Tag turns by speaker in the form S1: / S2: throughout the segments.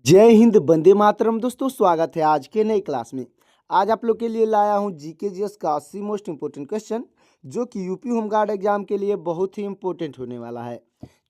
S1: जय हिंद, वंदे मातरम। दोस्तों, स्वागत है आज के नई क्लास में। आज आप लोग के लिए लाया हूं जीके जीएस का 80 मोस्ट इंपोर्टेंट क्वेश्चन, जो कि यूपी होमगार्ड एग्जाम के लिए बहुत ही इंपॉर्टेंट होने वाला है।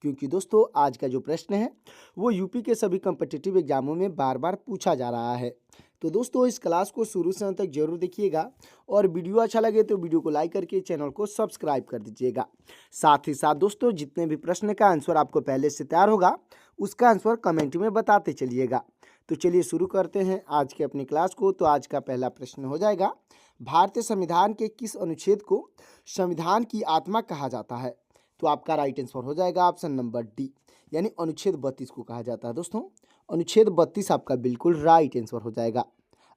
S1: क्योंकि दोस्तों, आज का जो प्रश्न है वो यूपी के सभी कम्पिटिटिव एग्जामों में बार बार पूछा जा रहा है। तो दोस्तों, इस क्लास को शुरू से अंत तक जरूर देखिएगा और वीडियो अच्छा लगे तो वीडियो को लाइक करके चैनल को सब्सक्राइब कर दीजिएगा। साथ ही साथ दोस्तों, जितने भी प्रश्न का आंसर आपको पहले से तैयार होगा उसका आंसर कमेंट में बताते चलिएगा। तो चलिए शुरू करते हैं आज के अपनी क्लास को। तो आज का पहला प्रश्न हो जाएगा, भारतीय संविधान के किस अनुच्छेद को संविधान की आत्मा कहा जाता है? तो आपका राइट आंसर हो जाएगा ऑप्शन नंबर डी, यानी अनुच्छेद 32 को कहा जाता है। दोस्तों, अनुच्छेद 32 आपका बिल्कुल राइट आंसर हो जाएगा।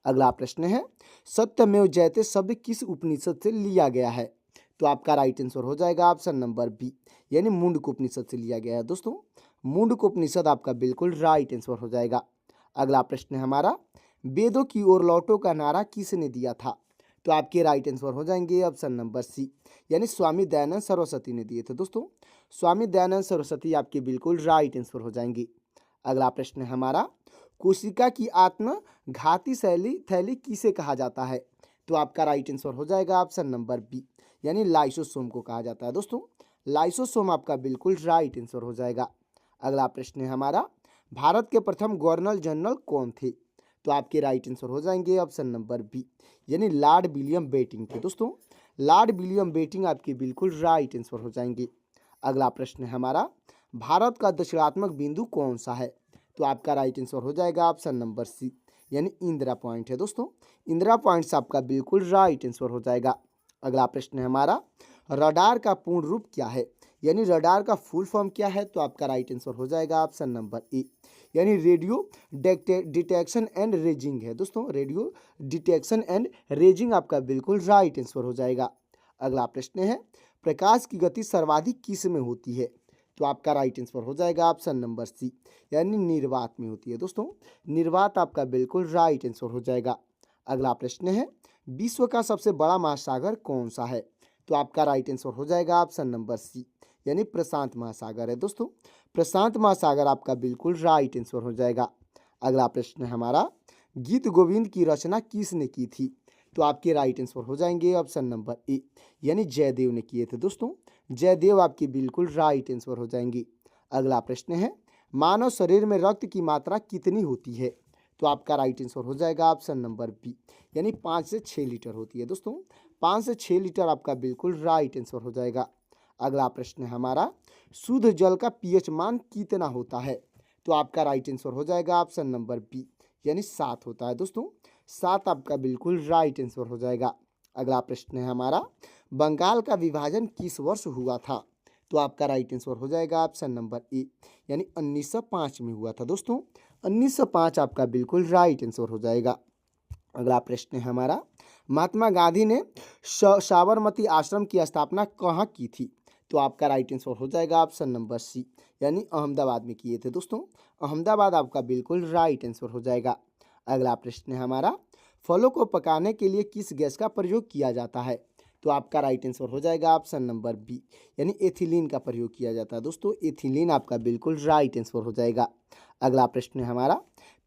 S1: अगला प्रश्न है, सत्यमेव जयते शब्द किस उपनिषद से लिया गया है? तो आपका राइट आंसर हो जाएगा ऑप्शन नंबर बी, यानी मुंडक उपनिषद से लिया गया है। दोस्तों, मुंडक उपनिषद आपका बिल्कुल राइट आंसर हो जाएगा। अगला प्रश्न है हमारा, वेदों की ओर लौटो का नारा किसने दिया था? तो आपके राइट आंसर हो जाएंगे ऑप्शन नंबर सी, यानी स्वामी दयानंद सरस्वती ने दिए थे। दोस्तों, स्वामी दयानंद सरस्वती आपके बिल्कुल राइट आंसर हो जाएंगे। अगला प्रश्न है हमारा, कोशिका की आत्मघाती थैली किसे कहा जाता है? तो आपका राइट आंसर हो जाएगा ऑप्शन नंबर बी, यानी लाइसोसोम को कहा जाता है। दोस्तों, लाइसोसोम आपका बिल्कुल राइट आंसर हो जाएगा। अगला प्रश्न है हमारा, भारत के प्रथम गवर्नर जनरल कौन थे? तो आपके राइट आंसर हो जाएंगे ऑप्शन नंबर बी, यानी लॉर्ड विलियम बेंटिंक थे। दोस्तों, लॉर्ड विलियम बेंटिंक आपके बिल्कुल राइट आंसर हो जाएंगे। अगला प्रश्न है हमारा, भारत का दक्षिणात्मक बिंदु कौन सा है? तो आपका राइट आंसर हो जाएगा ऑप्शन नंबर सी, यानी इंदिरा पॉइंट है। दोस्तों, इंदिरा पॉइंट से आपका बिल्कुल राइट आंसर हो जाएगा। अगला प्रश्न है हमारा, रडार का पूर्ण रूप क्या है? यानी रडार का फुल फॉर्म क्या है? तो आपका राइट आंसर हो जाएगा ऑप्शन नंबर ए, यानी रेडियो डिटेक्शन एंड रेजिंग है। दोस्तों, रेडियो डिटेक्शन एंड रेजिंग आपका बिल्कुल राइट आंसर हो जाएगा। अगला प्रश्न है, प्रकाश की गति सर्वाधिक किस में होती है? तो आपका राइट आंसर हो जाएगा ऑप्शन नंबर सी, यानी निर्वात में होती है। दोस्तों, निर्वात आपका बिल्कुल राइट आंसर हो जाएगा। अगला प्रश्न है, विश्व का सबसे बड़ा महासागर कौन सा है? तो आपका राइट आंसर हो जाएगा ऑप्शन नंबर सी, यानी प्रशांत महासागर है। दोस्तों, प्रशांत महासागर आपका बिल्कुल राइट आंसर हो जाएगा। अगला प्रश्न है हमारा, गीत गोविंद की रचना किसने की थी? तो आपके राइट आंसर हो जाएंगे ऑप्शन नंबर ए, यानी जयदेव ने किए थे। दोस्तों, जयदेव आपकी बिल्कुल राइट आंसर हो जाएंगे। अगला प्रश्न है, मानव शरीर में रक्त की मात्रा कितनी होती है? तो आपका राइट आंसर हो जाएगा ऑप्शन नंबर बी, यानी 5 से 6 लीटर होती है। दोस्तों, 5 से 6 लीटर आपका बिल्कुल राइट आंसर हो जाएगा। अगला प्रश्न है हमारा, शुद्ध जल का पीएच मान कितना होता है? तो आपका राइट आंसर हो जाएगा ऑप्शन नंबर बी, यानी 7 होता है। दोस्तों, 7 आपका बिल्कुल राइट आंसर हो जाएगा। अगला प्रश्न है हमारा, बंगाल का विभाजन किस वर्ष हुआ था? तो आपका राइट आंसर हो जाएगा ऑप्शन नंबर ए, यानी 1905 में हुआ था। दोस्तों, 1905 आपका बिल्कुल राइट आंसर हो जाएगा। अगला प्रश्न है हमारा, महात्मा गांधी ने साबरमती आश्रम की स्थापना कहाँ की थी? तो आपका राइट आंसर हो जाएगा ऑप्शन नंबर सी, यानी अहमदाबाद में किए थे। दोस्तों, अहमदाबाद आपका बिल्कुल राइट आंसर हो जाएगा। अगला प्रश्न है हमारा, फलों को पकाने के लिए किस गैस का प्रयोग किया जाता है? तो आपका राइट आंसर हो जाएगा ऑप्शन नंबर बी, यानी एथिलीन का प्रयोग किया जाता है। दोस्तों, एथिलीन आपका बिल्कुल राइट आंसर हो जाएगा। अगला प्रश्न है हमारा,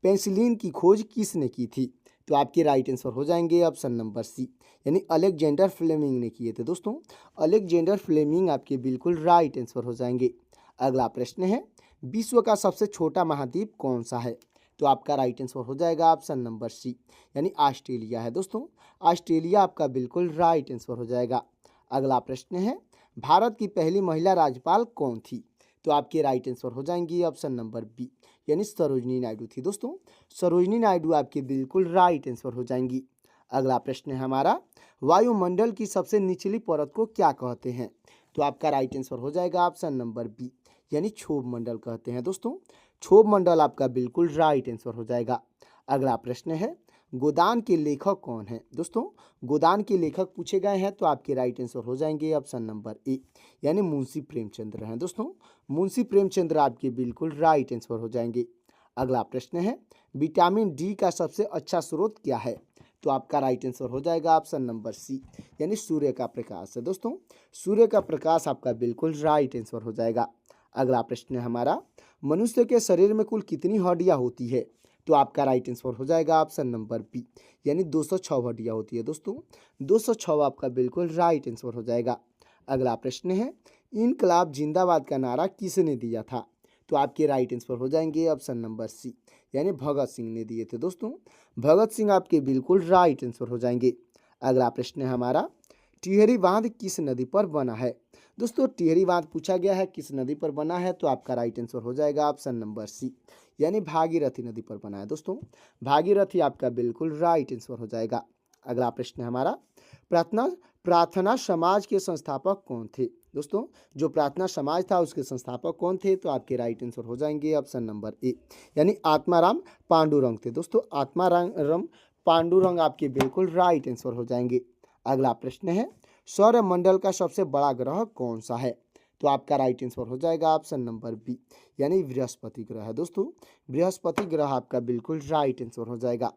S1: पेंसिलिन की खोज किसने की थी? तो आपके राइट आंसर हो जाएंगे ऑप्शन नंबर सी, यानी अलेक्जेंडर फ्लेमिंग ने किए थे। दोस्तों, अलेक्जेंडर फ्लेमिंग आपके बिल्कुल राइट आंसर हो जाएंगे। अगला प्रश्न है, विश्व का सबसे छोटा महाद्वीप कौन सा है? तो आपका राइट आंसर हो जाएगा ऑप्शन नंबर सी, यानी ऑस्ट्रेलिया है। दोस्तों, ऑस्ट्रेलिया आपका बिल्कुल राइट आंसर हो जाएगा। अगला प्रश्न है, भारत की पहली महिला राज्यपाल कौन थी? तो आपके राइट आंसर हो जाएंगी ऑप्शन नंबर बी, यानी सरोजनी नायडू थी। दोस्तों, सरोजनी नायडू आपके बिल्कुल राइट आंसर हो जाएंगी। अगला प्रश्न है हमारा, वायुमंडल की सबसे निचली परत को क्या कहते हैं? तो आपका राइट आंसर हो जाएगा ऑप्शन नंबर बी, यानी क्षोभ मंडल कहते हैं। दोस्तों, क्षोभ मंडल आपका बिल्कुल राइट आंसर हो जाएगा। अगला प्रश्न है, गोदान के लेखक कौन है? दोस्तों, गोदान के लेखक पूछे गए हैं तो आपके राइट आंसर हो जाएंगे ऑप्शन नंबर ए, यानी मुंशी प्रेमचंद्र हैं। दोस्तों, मुंशी प्रेमचंद्र आपके बिल्कुल राइट आंसर हो जाएंगे। अगला प्रश्न है, विटामिन डी का सबसे अच्छा स्रोत क्या है? तो आपका राइट आंसर हो जाएगा ऑप्शन नंबर सी, यानी सूर्य का प्रकाश है। दोस्तों, सूर्य का प्रकाश आपका बिल्कुल राइट आंसर हो जाएगा। अगला प्रश्न है हमारा, मनुष्य के शरीर में कुल कितनी हड्डियां होती है? तो आपका राइट आंसर हो जाएगा ऑप्शन नंबर बी, यानी 206 हड्डियां होती है दोस्तों। 206 आपका बिल्कुल राइट आंसर हो जाएगा। अगला प्रश्न है, इनकलाब जिंदाबाद का नारा किसने दिया था? तो आपके राइट आंसर हो जाएंगे ऑप्शन नंबर सी, यानी भगत सिंह ने दिए थे दोस्तों। भगत सिंह आपके बिल्कुल राइट आंसर हो जाएंगे। अगला प्रश्न है हमारा, टिहरी बांध किस नदी पर बना है? दोस्तों टिहरी बांध पूछा गया है किस नदी पर बना है, तो आपका राइट आंसर हो जाएगा ऑप्शन नंबर सी, यानी भागीरथी नदी पर बना है दोस्तों। भागीरथी आपका बिल्कुल राइट आंसर हो जाएगा। अगला प्रश्न है हमारा, प्रार्थना प्रार्थना समाज के संस्थापक कौन थे? दोस्तों जो प्रार्थना समाज था उसके संस्थापक कौन थे? तो आपके राइट आंसर हो जाएंगे ऑप्शन नंबर ए, यानी आत्माराम पांडुरंग थे दोस्तों। आत्माराम पांडुरंग आपके बिल्कुल राइट आंसर हो जाएंगे। अगला प्रश्न है, सौरमंडल का सबसे बड़ा ग्रह कौन सा है? तो आपका राइट आंसर हो जाएगा ऑप्शन नंबर बी, यानी बृहस्पति ग्रह है दोस्तों। बृहस्पति ग्रह आपका बिल्कुल राइट आंसर हो जाएगा।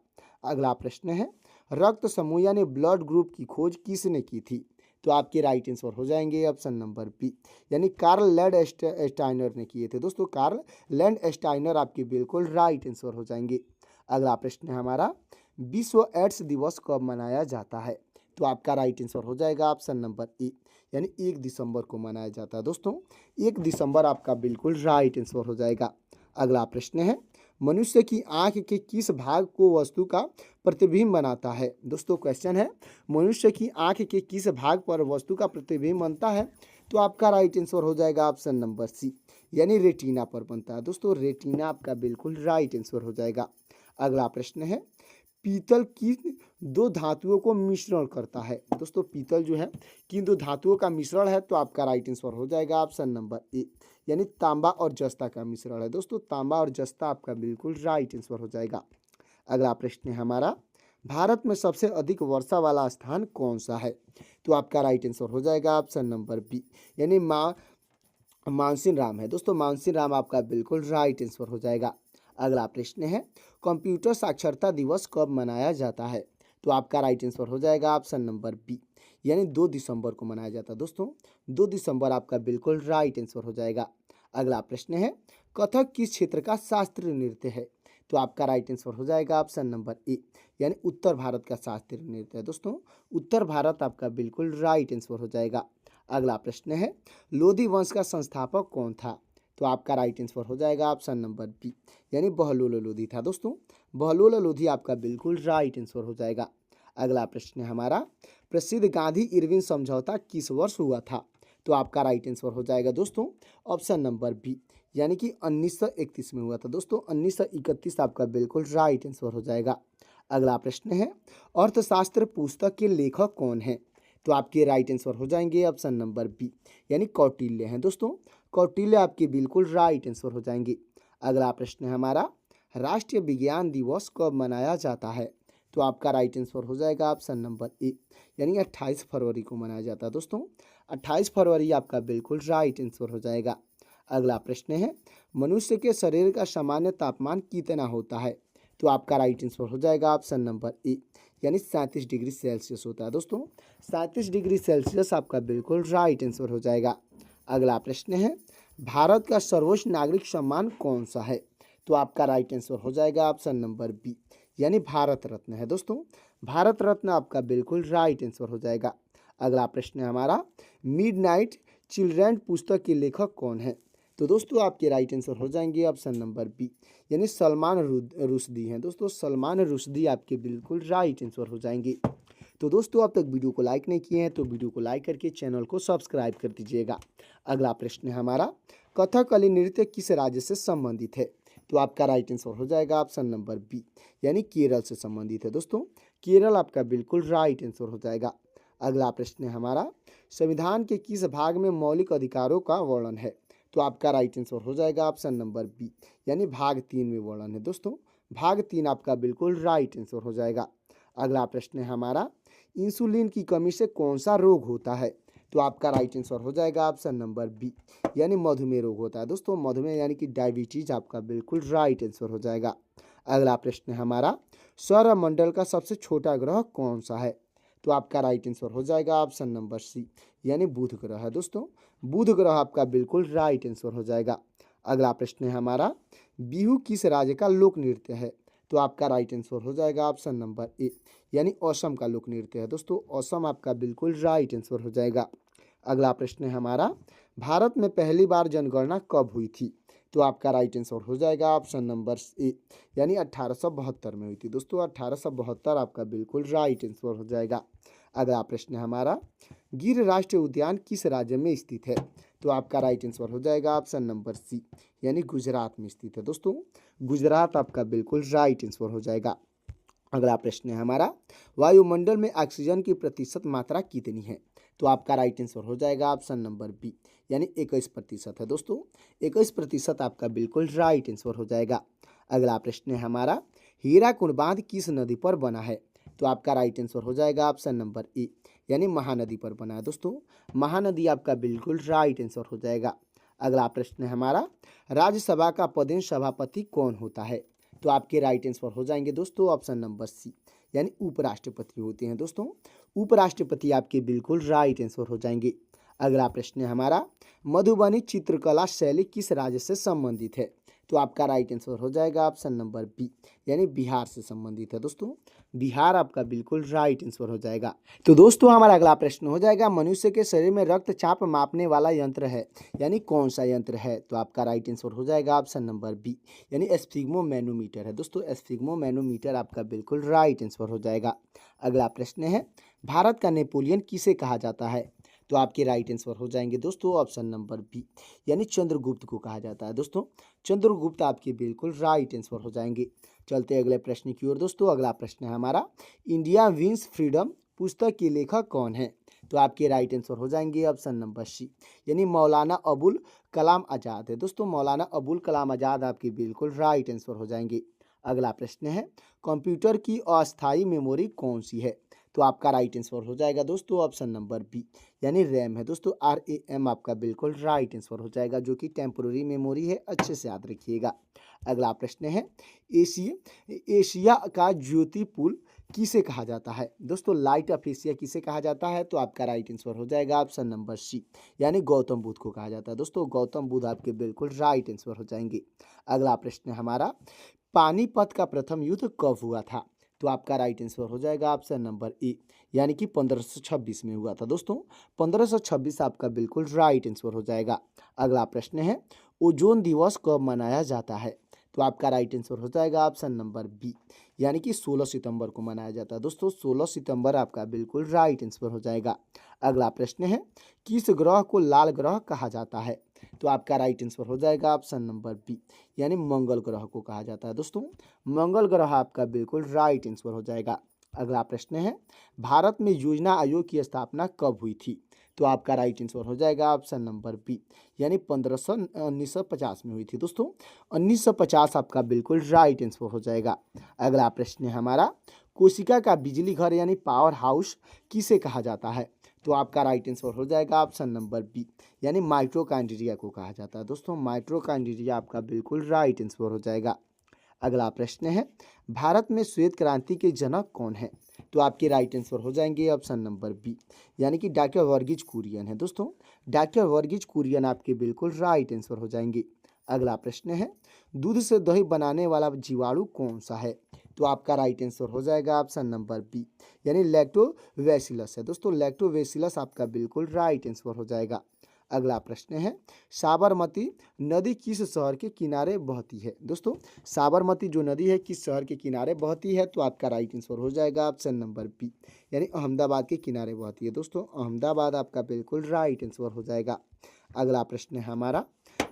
S1: अगला प्रश्न है, रक्त समूह यानी ब्लड ग्रुप की खोज किसने की थी? तो आपके राइट आंसर हो जाएंगे ऑप्शन नंबर बी, यानी कार्ल लैंड ने किए थे दोस्तों। कार्ल लैंड आपके बिल्कुल राइट आंसर हो जाएंगे। अगला प्रश्न है हमारा, विश्व एड्स दिवस कब मनाया जाता है? तो आपका राइट आंसर हो जाएगा ऑप्शन नंबर ए, यानी 1 दिसंबर को मनाया जाता है दोस्तों। 1 दिसंबर आपका बिल्कुल राइट आंसर हो जाएगा। अगला प्रश्न है, मनुष्य की आंख के किस भाग को वस्तु का प्रतिबिंब बनाता है? दोस्तों क्वेश्चन है, मनुष्य की आंख के किस भाग पर वस्तु का प्रतिबिंब बनता है? तो आपका राइट आंसर हो जाएगा ऑप्शन नंबर सी, यानी रेटिना पर बनता है दोस्तों। रेटिना आपका बिल्कुल राइट आंसर हो जाएगा। अगला प्रश्न है, पीतल किन दो धातुओं को मिश्रण करता है? दोस्तों पीतल जो है किन दो धातुओं का मिश्रण है? तो आपका राइट आंसर हो जाएगा ऑप्शन नंबर ए, यानी तांबा और जस्ता का मिश्रण है दोस्तों। तांबा और जस्ता आपका बिल्कुल राइट आंसर हो जाएगा। अगला प्रश्न है हमारा, भारत में सबसे अधिक वर्षा वाला स्थान कौन सा है? तो आपका राइट आंसर हो जाएगा ऑप्शन नंबर बी, यानी मानसिन राम है दोस्तों। मानसिन राम आपका बिल्कुल राइट आंसर हो जाएगा। अगला प्रश्न है, कंप्यूटर साक्षरता दिवस कब मनाया जाता है? तो आपका राइट आंसर हो जाएगा ऑप्शन नंबर बी, यानी 2 दिसंबर को मनाया जाता है दोस्तों। 2 दिसंबर आपका बिल्कुल राइट आंसर हो जाएगा। अगला प्रश्न है, कथक किस क्षेत्र का शास्त्रीय नृत्य है? तो आपका राइट आंसर हो जाएगा ऑप्शन नंबर ए, यानी उत्तर भारत का शास्त्रीय नृत्य है दोस्तों। उत्तर भारत आपका बिल्कुल राइट आंसर हो जाएगा। अगला प्रश्न है, लोधी वंश का संस्थापक कौन था? तो आपका राइट आंसर हो जाएगा ऑप्शन नंबर बी, यानी बहलोल लोधी था दोस्तों। बहलोल लोधी आपका बिल्कुल राइट आंसर हो जाएगा। अगला प्रश्न है हमारा, प्रसिद्ध गांधी इरविन समझौता किस वर्ष हुआ था? तो आपका राइट आंसर हो जाएगा दोस्तों ऑप्शन नंबर बी, यानी कि 1931 में हुआ था दोस्तों। 1931 आपका बिल्कुल राइट आंसर हो जाएगा। अगला प्रश्न है, अर्थशास्त्र पुस्तक के लेखक कौन है? तो आपके राइट आंसर हो जाएंगे ऑप्शन नंबर बी, यानी कौटिल्य हैं दोस्तों। कौटिल्य आपके बिल्कुल राइट आंसर हो जाएंगे। अगला प्रश्न है हमारा, राष्ट्रीय विज्ञान दिवस कब मनाया जाता है? तो आपका राइट आंसर हो जाएगा ऑप्शन नंबर ए, यानी 28 फरवरी को मनाया जाता है दोस्तों। 28 फरवरी आपका बिल्कुल राइट आंसर हो जाएगा। अगला प्रश्न है, मनुष्य के शरीर का सामान्य तापमान कितना होता है? तो आपका राइट आंसर हो जाएगा ऑप्शन नंबर ए, यानी 37 डिग्री सेल्सियस होता है दोस्तों। 37 डिग्री सेल्सियस आपका बिल्कुल राइट आंसर हो जाएगा। अगला प्रश्न है, भारत का सर्वोच्च नागरिक सम्मान कौन सा है? तो आपका राइट आंसर हो जाएगा ऑप्शन नंबर बी, यानी भारत रत्न है दोस्तों। भारत रत्न आपका बिल्कुल राइट आंसर हो जाएगा। अगला प्रश्न है हमारा, मिडनाइट चिल्ड्रन पुस्तक के लेखक कौन है? तो दोस्तों आपके राइट आंसर हो जाएंगे ऑप्शन नंबर बी, यानी सलमान रुश्दी हैं दोस्तों। सलमान रुश्दी आपके बिल्कुल राइट आंसर हो जाएंगे। तो दोस्तों अब तक वीडियो को लाइक नहीं किए हैं तो वीडियो को लाइक करके चैनल को सब्सक्राइब कर दीजिएगा। अगला प्रश्न है हमारा, कथकली नृत्य किस राज्य से संबंधित है? तो आपका राइट आंसर हो जाएगा ऑप्शन नंबर बी, यानी केरल से संबंधित है दोस्तों। केरल आपका बिल्कुल राइट आंसर हो जाएगा। अगला प्रश्न है हमारा, संविधान के किस भाग में मौलिक अधिकारों का वर्णन है? तो आपका राइट आंसर हो जाएगा ऑप्शन नंबर बी, यानी भाग 3 में वर्णन है दोस्तों। भाग 3 आपका बिल्कुल राइट आंसर हो जाएगा। अगला प्रश्न है हमारा, इंसुलिन की कमी से कौन सा रोग होता है? तो आपका राइट आंसर हो जाएगा ऑप्शन नंबर बी, यानी मधुमेह रोग होता है दोस्तों। मधुमेह यानी कि डायबिटीज आपका बिल्कुल राइट आंसर हो जाएगा। अगला प्रश्न है हमारा, सौरमंडल का सबसे छोटा ग्रह कौन सा है? तो आपका राइट आंसर हो जाएगा ऑप्शन नंबर सी, यानी बुध ग्रह है दोस्तों। बुध ग्रह आपका बिल्कुल राइट आंसर हो जाएगा। अगला प्रश्न है हमारा, बिहू किस राज्य का लोक नृत्य है? तो आपका राइट आंसर हो जाएगा ऑप्शन नंबर ए, यानी असम का लोक नृत्य है। दोस्तों असम आपका बिल्कुल राइट आंसर हो जाएगा। अगला प्रश्न है हमारा, भारत में पहली बार जनगणना कब हुई थी? तो आपका राइट आंसर हो जाएगा ऑप्शन नंबर ए, यानी 1872 में हुई थी। दोस्तों 1872 आपका बिल्कुल राइट आंसर हो जाएगा। अगला प्रश्न है हमारा, गिर राष्ट्रीय उद्यान किस राज्य में स्थित है? तो आपका राइट आंसर हो जाएगा ऑप्शन नंबर सी, यानी गुजरात में स्थित है। दोस्तों गुजरात आपका बिल्कुल राइट आंसर हो जाएगा। अगला प्रश्न है हमारा, वायुमंडल में ऑक्सीजन की प्रतिशत मात्रा कितनी है? तो आपका राइट आंसर हो जाएगा ऑप्शन नंबर बी, यानी 21% है। दोस्तों 21% आपका बिल्कुल राइट आंसर हो जाएगा। अगला प्रश्न है हमारा, हीराकुंड बांध किस नदी पर बना है? तो आपका राइट आंसर हो जाएगा ऑप्शन नंबर ए, यानी महानदी पर बना है। दोस्तों महानदी आपका बिल्कुल राइट आंसर हो जाएगा। अगला प्रश्न है हमारा, राज्यसभा का पदेन सभापति कौन होता है? तो आपके राइट आंसर हो जाएंगे दोस्तों ऑप्शन नंबर सी, यानी उपराष्ट्रपति होते हैं। दोस्तों उपराष्ट्रपति आपके बिल्कुल राइट आंसर हो जाएंगे। अगला प्रश्न है हमारा, मधुबनी चित्रकला शैली किस राज्य से संबंधित है? तो आपका राइट आंसर हो जाएगा ऑप्शन नंबर बी, यानी बिहार से संबंधित है। दोस्तों बिहार आपका बिल्कुल राइट आंसर हो जाएगा। तो दोस्तों हमारा अगला प्रश्न हो जाएगा, मनुष्य के शरीर में रक्तचाप मापने वाला यंत्र है, यानी कौन सा यंत्र है? तो आपका राइट आंसर हो जाएगा ऑप्शन नंबर बी, यानी एस्फिग्मोमैनोमीटर है। दोस्तों एस्फिग्मोमैनोमीटर आपका बिल्कुल राइट आंसर हो जाएगा। अगला प्रश्न है, भारत का नेपोलियन किसे कहा जाता है? तो आपके राइट आंसर हो जाएंगे दोस्तों ऑप्शन नंबर बी, यानी चंद्रगुप्त को कहा जाता है। दोस्तों चंद्रगुप्त आपके बिल्कुल राइट आंसर हो जाएंगे। चलते अगले प्रश्न की ओर। दोस्तों अगला प्रश्न है हमारा, इंडिया विंस फ्रीडम पुस्तक के लेखक कौन है? तो आपके राइट आंसर हो जाएंगे ऑप्शन नंबर सी, यानी मौलाना अबुल कलाम आज़ाद है। दोस्तों मौलाना अबुल कलाम आज़ाद आपके बिल्कुल राइट आंसर हो जाएंगे। अगला प्रश्न है, कंप्यूटर की अस्थायी मेमोरी कौन सी है? तो आपका राइट आंसर हो जाएगा दोस्तों ऑप्शन नंबर बी, यानी रैम है। दोस्तों RAM आपका बिल्कुल राइट आंसर हो जाएगा, जो कि टेम्पोररी मेमोरी है, अच्छे से याद रखिएगा। अगला प्रश्न है, एशिया का ज्योति पुल किसे कहा जाता है? दोस्तों लाइट ऑफ एशिया किसे कहा जाता है? तो आपका राइट आंसर हो जाएगा ऑप्शन नंबर सी, यानी गौतम बुद्ध को कहा जाता है। दोस्तों गौतम बुद्ध आपके बिल्कुल राइट आंसर हो जाएंगे। अगला प्रश्न है हमारा, पानीपत का प्रथम युद्ध कब हुआ था? तो आपका राइट आंसर हो जाएगा ऑप्शन नंबर ए, यानी कि 1526 में हुआ था। दोस्तों 1526 आपका बिल्कुल राइट आंसर हो जाएगा। अगला प्रश्न है, ओजोन दिवस कब मनाया जाता है? तो आपका राइट आंसर हो जाएगा ऑप्शन नंबर बी, यानी कि 16 सितंबर को मनाया जाता है। दोस्तों 16 सितंबर आपका बिल्कुल राइट आंसर हो जाएगा। अगला प्रश्न है, किस ग्रह को लाल ग्रह कहा जाता है? तो आपका राइट आंसर हो जाएगा ऑप्शन नंबर बी, यानी मंगल ग्रह को कहा जाता है। दोस्तों मंगल ग्रह आपका बिल्कुल राइट आंसर हो जाएगा। अगला प्रश्न है, भारत में योजना आयोग की स्थापना कब हुई थी? तो आपका राइट आंसर हो जाएगा ऑप्शन नंबर बी, यानी 1950 में हुई थी। दोस्तों 1950 आपका बिल्कुल राइट आंसर हो जाएगा। अगला प्रश्न है हमारा, कोशिका का बिजली घर यानी पावर हाउस किसे कहा जाता है? तो आपका राइट आंसर हो जाएगा ऑप्शन नंबर बी, यानी माइटोकॉन्ड्रिया को कहा जाता है। दोस्तों माइटोकॉन्ड्रिया आपका बिल्कुल राइट आंसर हो जाएगा। अगला प्रश्न है, भारत में श्वेत क्रांति के जनक कौन है? तो आपके राइट आंसर हो जाएंगे ऑप्शन नंबर बी, यानी कि डॉक्टर वर्गीज कुरियन है। दोस्तों डॉक्टर वर्गीज कुरियन आपके बिल्कुल राइट आंसर हो जाएंगे। अगला प्रश्न है, दूध से दही बनाने वाला जीवाणु कौन सा है? तो आपका राइट आंसर हो जाएगा ऑप्शन नंबर बी, यानी लैक्टोबैसिलस है। दोस्तों लैक्टोबैसिलस आपका बिल्कुल राइट आंसर हो जाएगा। अगला प्रश्न है, साबरमती नदी किस शहर के किनारे बहती है? दोस्तों साबरमती जो नदी है किस शहर के किनारे बहती है? तो आपका राइट आंसर हो जाएगा ऑप्शन नंबर बी, यानी अहमदाबाद के किनारे बहती है। दोस्तों अहमदाबाद आपका बिल्कुल राइट आंसर हो जाएगा। अगला प्रश्न है हमारा,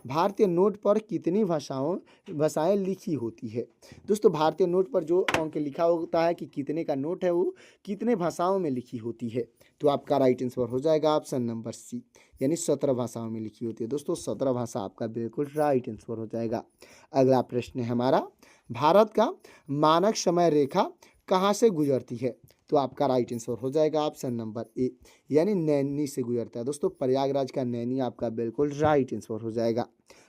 S1: भारतीय नोट पर कितनी भाषाएं लिखी होती है? दोस्तों भारतीय नोट पर जो अंक लिखा होता है कि कितने का नोट है वो कितने भाषाओं में लिखी होती है? तो आपका राइट आंसर हो जाएगा ऑप्शन नंबर सी, यानी 17 भाषाओं में लिखी होती है। दोस्तों 17 भाषा आपका बिल्कुल राइट आंसर हो जाएगा। अगला प्रश्न है हमारा, भारत का मानक समय रेखा कहाँ से गुजरती है? तो आपका राइट आंसर हो जाएगा ऑप्शन नंबर ए, यानी नैनी से गुजरता है। दोस्तों प्रयागराज का नैनी आपका बिल्कुल राइट आंसर हो जाएगा।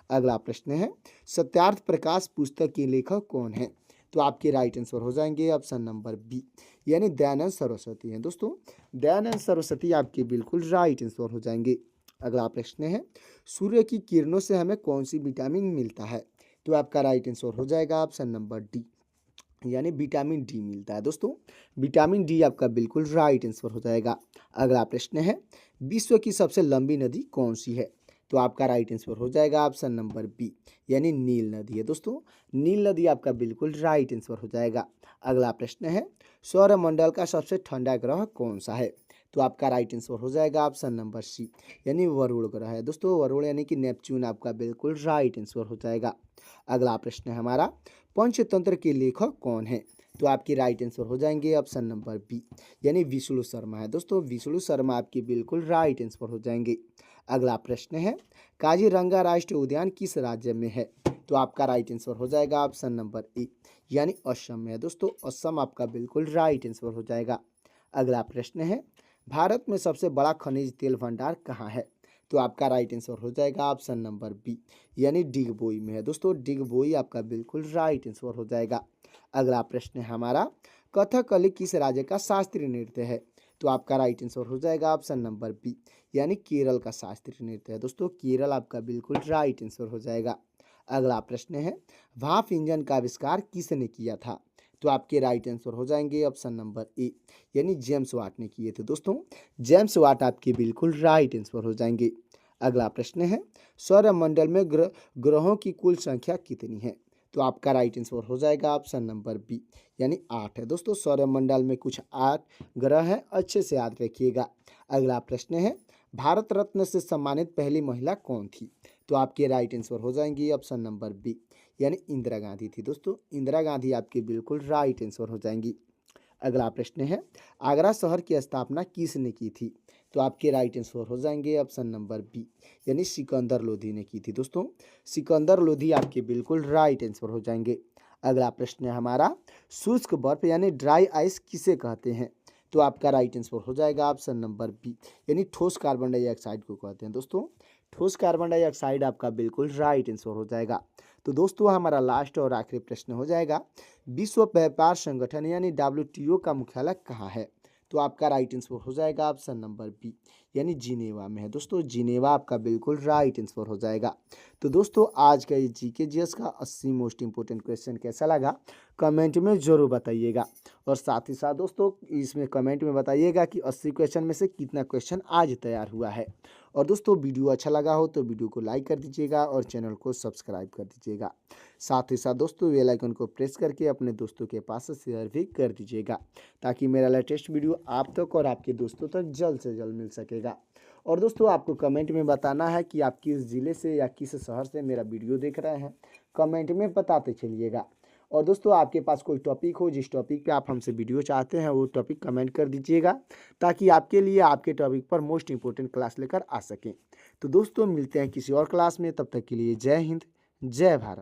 S1: अगला प्रश्न है, सत्यार्थ प्रकाश पुस्तक के लेखक कौन है? तो आपके राइट आंसर हो जाएंगे ऑप्शन नंबर बी, यानी दयानंद सरस्वती हैं। दोस्तों दयानंद सरस्वती आपके बिल्कुल राइट आंसर हो जाएंगे। अगला प्रश्न है, सूर्य की किरणों से हमें कौन सी विटामिन मिलता है? तो आपका राइट आंसर हो जाएगा ऑप्शन नंबर डी, यानी विटामिन डी मिलता है। दोस्तों विटामिन डी आपका बिल्कुल राइट आंसर हो जाएगा। अगला प्रश्न है, विश्व की सबसे लंबी नदी कौन सी है? तो आपका राइट आंसर हो जाएगा ऑप्शन नंबर बी, यानी नील नदी है। दोस्तों नील नदी आपका बिल्कुल राइट आंसर हो जाएगा। अगला प्रश्न है, सौरमंडल का सबसे ठंडा ग्रह कौन सा है? तो आपका राइट आंसर हो जाएगा ऑप्शन नंबर सी, यानी वरुण ग्रह है। दोस्तों वरुण यानी कि नेपच्यून आपका बिल्कुल राइट आंसर हो जाएगा। अगला प्रश्न है हमारा, पंचतंत्र के लेखक कौन है? तो आपकी राइट आंसर हो जाएंगे ऑप्शन नंबर बी, यानी विष्णु शर्मा है। दोस्तों विष्णु शर्मा आपकी बिल्कुल राइट आंसर हो जाएंगे। अगला प्रश्न है, काजीरंगा राष्ट्रीय उद्यान किस राज्य में है? तो आपका राइट आंसर हो जाएगा ऑप्शन नंबर ए, यानी असम में है। दोस्तों असम आपका बिल्कुल राइट आंसर हो जाएगा। अगला प्रश्न है, भारत में सबसे बड़ा खनिज तेल भंडार कहाँ है? तो आपका राइट आंसर हो जाएगा ऑप्शन नंबर बी, यानी डिगबोई में है। दोस्तों डिगबोई आपका बिल्कुल राइट आंसर हो जाएगा। अगला प्रश्न है हमारा, कथकली किस राज्य का शास्त्रीय नृत्य है? तो आपका राइट आंसर हो जाएगा ऑप्शन नंबर बी, यानी केरल का शास्त्रीय नृत्य है। दोस्तों केरल आपका बिल्कुल राइट आंसर हो जाएगा। अगला प्रश्न है, भाप इंजन का आविष्कार किसने किया था? तो आपके राइट आंसर हो जाएंगे ऑप्शन नंबर ए, यानी जेम्स वाट ने किए थे। दोस्तों जेम्स वाट आपके बिल्कुल राइट आंसर हो जाएंगे। अगला प्रश्न है, सौरमंडल में ग्रहों की कुल संख्या कितनी है? तो आपका राइट आंसर हो जाएगा ऑप्शन नंबर बी, यानी 8 है। दोस्तों सौरमंडल में कुछ 8 ग्रह हैं, अच्छे से याद रखिएगा। अगला प्रश्न है, भारत रत्न से सम्मानित पहली महिला कौन थी? तो आपके राइट आंसर हो जाएंगी ऑप्शन नंबर बी, यानी इंदिरा गांधी थी। दोस्तों इंदिरा गांधी आपके बिल्कुल राइट आंसर हो जाएंगी। अगला प्रश्न है, आगरा शहर की स्थापना किसने की थी? तो आपके राइट आंसर हो जाएंगे ऑप्शन नंबर बी, यानी सिकंदर लोधी ने की थी। दोस्तों सिकंदर लोधी आपके बिल्कुल राइट आंसर हो जाएंगे। अगला प्रश्न है हमारा, शुष्क बर्फ यानी ड्राई आइस किसे कहते हैं? तो आपका राइट आंसर हो जाएगा ऑप्शन नंबर बी, यानी ठोस कार्बन डाइऑक्साइड को कहते हैं। दोस्तों ठोस कार्बन डाइऑक्साइड आपका बिल्कुल राइट आंसर हो जाएगा। तो दोस्तों हमारा लास्ट और आखिरी प्रश्न हो जाएगा, विश्व व्यापार संगठन यानी WTO का मुख्यालय कहाँ है? तो आपका राइट आंसर हो जाएगा ऑप्शन नंबर बी, यानी जिनेवा में है। दोस्तों जिनेवा आपका बिल्कुल राइट आंसर हो जाएगा। तो दोस्तों आज का ये जीके जीएस का 80 मोस्ट इंपोर्टेंट क्वेश्चन कैसा लगा कमेंट में ज़रूर बताइएगा। और साथ ही साथ दोस्तों इसमें कमेंट में बताइएगा कि 80 क्वेश्चन में से कितना क्वेश्चन आज तैयार हुआ है। और दोस्तों वीडियो अच्छा लगा हो तो वीडियो को लाइक कर दीजिएगा और चैनल को सब्सक्राइब कर दीजिएगा। साथ ही साथ दोस्तों बेल आइकन को प्रेस करके अपने दोस्तों के पास शेयर भी कर दीजिएगा, ताकि मेरा लेटेस्ट वीडियो आप तक और आपके दोस्तों तक जल्द से जल्द मिल सकेगा। और दोस्तों आपको कमेंट में बताना है कि आप किस ज़िले से या किस शहर से मेरा वीडियो देख रहे हैं, कमेंट में बताते चलिएगा। और दोस्तों आपके पास कोई टॉपिक हो जिस टॉपिक पे आप हमसे वीडियो चाहते हैं वो टॉपिक कमेंट कर दीजिएगा, ताकि आपके लिए आपके टॉपिक पर मोस्ट इंपोर्टेंट क्लास लेकर आ सकें। तो दोस्तों मिलते हैं किसी और क्लास में, तब तक के लिए जय हिंद जय भारत।